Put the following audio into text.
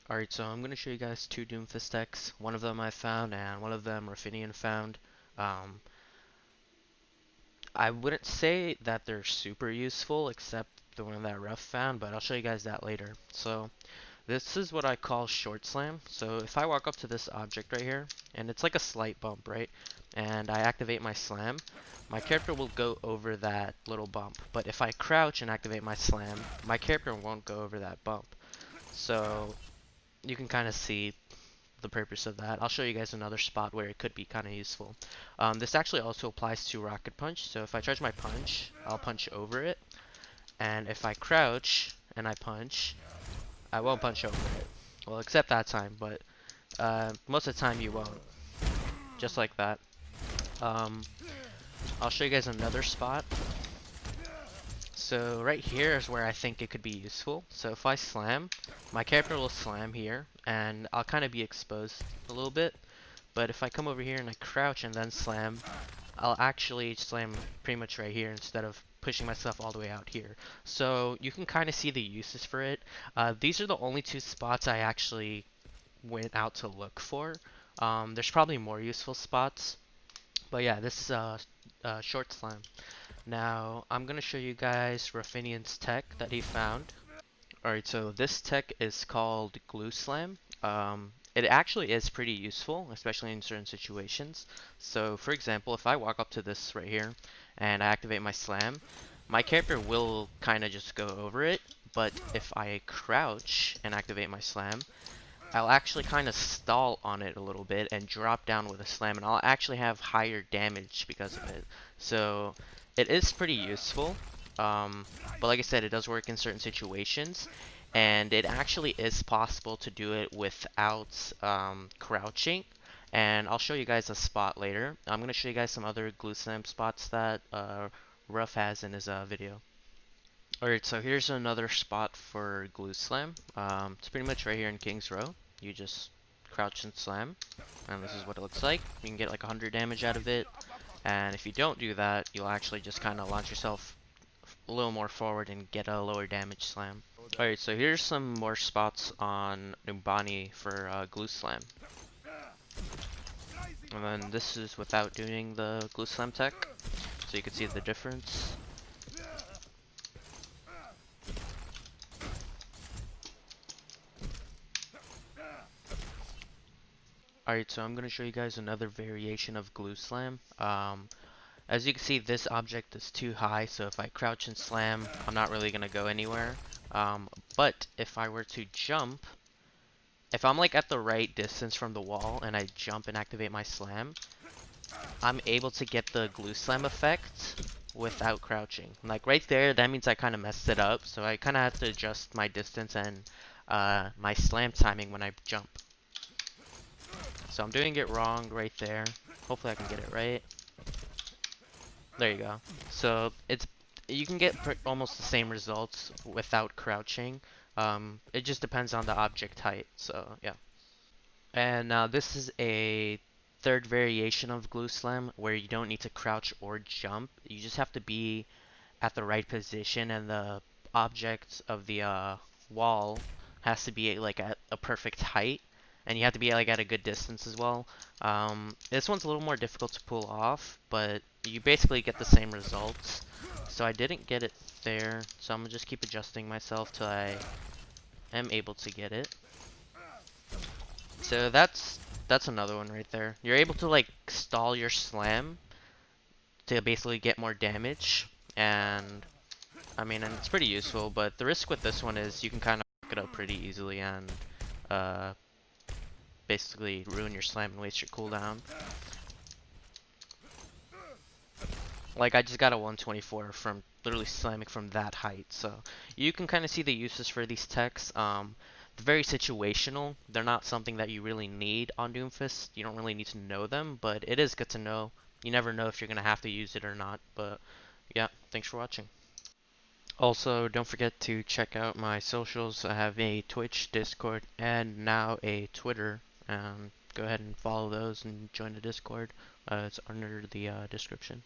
Alright, so I'm going to show you guys two Doomfist Techs. One of them I found, and one of them Rufinian found. Um, I wouldn't say that they're super useful, except the one that Ruff found, but I'll show you guys that later. So, this is what I call short slam. So, if I walk up to this object right here, and it's like a slight bump, right? And I activate my slam, my character will go over that little bump. But if I crouch and activate my slam, my character won't go over that bump. So, you can kind of see the purpose of that. I'll show you guys another spot where it could be kind of useful. This actually also applies to Rocket Punch. So if I charge my punch, I'll punch over it. And if I crouch and I punch, I won't punch over it. Well, except that time, but most of the time you won't. Just like that. Um, I'll show you guys another spot. So right here is where I think it could be useful. So if I slam, my character will slam here, and I'll kind of be exposed a little bit. But if I come over here and I crouch and then slam, I'll actually slam pretty much right here instead of pushing myself all the way out here. So you can kind of see the uses for it. These are the only two spots I actually went out to look for. There's probably more useful spots. But yeah, this is a short slam. Now, I'm going to show you guys Rufinian's tech that he found. Alright, so this tech is called Glue Slam. It actually is pretty useful, especially in certain situations. So, for example, if I walk up to this right here and I activate my slam, my character will kind of just go over it, but if I crouch and activate my slam, I'll actually kind of stall on it a little bit and drop down with a slam, and I'll actually have higher damage because of it. So it is pretty useful, but like I said, it does work in certain situations, and it actually is possible to do it without crouching. And I'll show you guys a spot later. I'm going to show you guys some other glue slam spots that Ruff has in his video. Alright, so here's another spot for glue slam. It's pretty much right here in King's Row. You just crouch and slam, and this is what it looks like. You can get like 100 damage out of it, and if you don't do that, you'll actually just kind of launch yourself a little more forward and get a lower damage slam. Alright, so here's some more spots on Numbani for glue slam. And then this is without doing the glue slam tech, so you can see the difference. Alright, so I'm going to show you guys another variation of glue slam. As you can see, this object is too high, so if I crouch and slam, I'm not really going to go anywhere. But if I were to jump, if I'm like at the right distance from the wall and I jump and activate my slam, I'm able to get the glue slam effect without crouching. Like right there, that means I kind of messed it up, so I kind of have to adjust my distance and my slam timing when I jump. So I'm doing it wrong right there. Hopefully I can get it right. There you go. So you can get almost the same results without crouching. It just depends on the object height. So yeah. And now this is a third variation of glue slam where you don't need to crouch or jump. You just have to be at the right position, and the object of the wall has to be like at a perfect height, and you have to be like at a good distance as well. This one's a little more difficult to pull off, but you basically get the same results. So I didn't get it there, so I'm gonna just keep adjusting myself till I am able to get it. So that's another one right there. You're able to like stall your slam to basically get more damage, and I mean, and it's pretty useful, but the risk with this one is you can kind of fuck it up pretty easily and uh, basically ruin your slam and waste your cooldown. Like, I just got a 124 from literally slamming from that height, so you can kind of see the uses for these techs. They're very situational. They're not something that you really need on Doomfist. You don't really need to know them, but it is good to know. You never know if you're going to have to use it or not, but yeah, thanks for watching. Also, don't forget to check out my socials. I have a Twitch, Discord, and now a Twitter. Go ahead and follow those and join the Discord. It's under the description.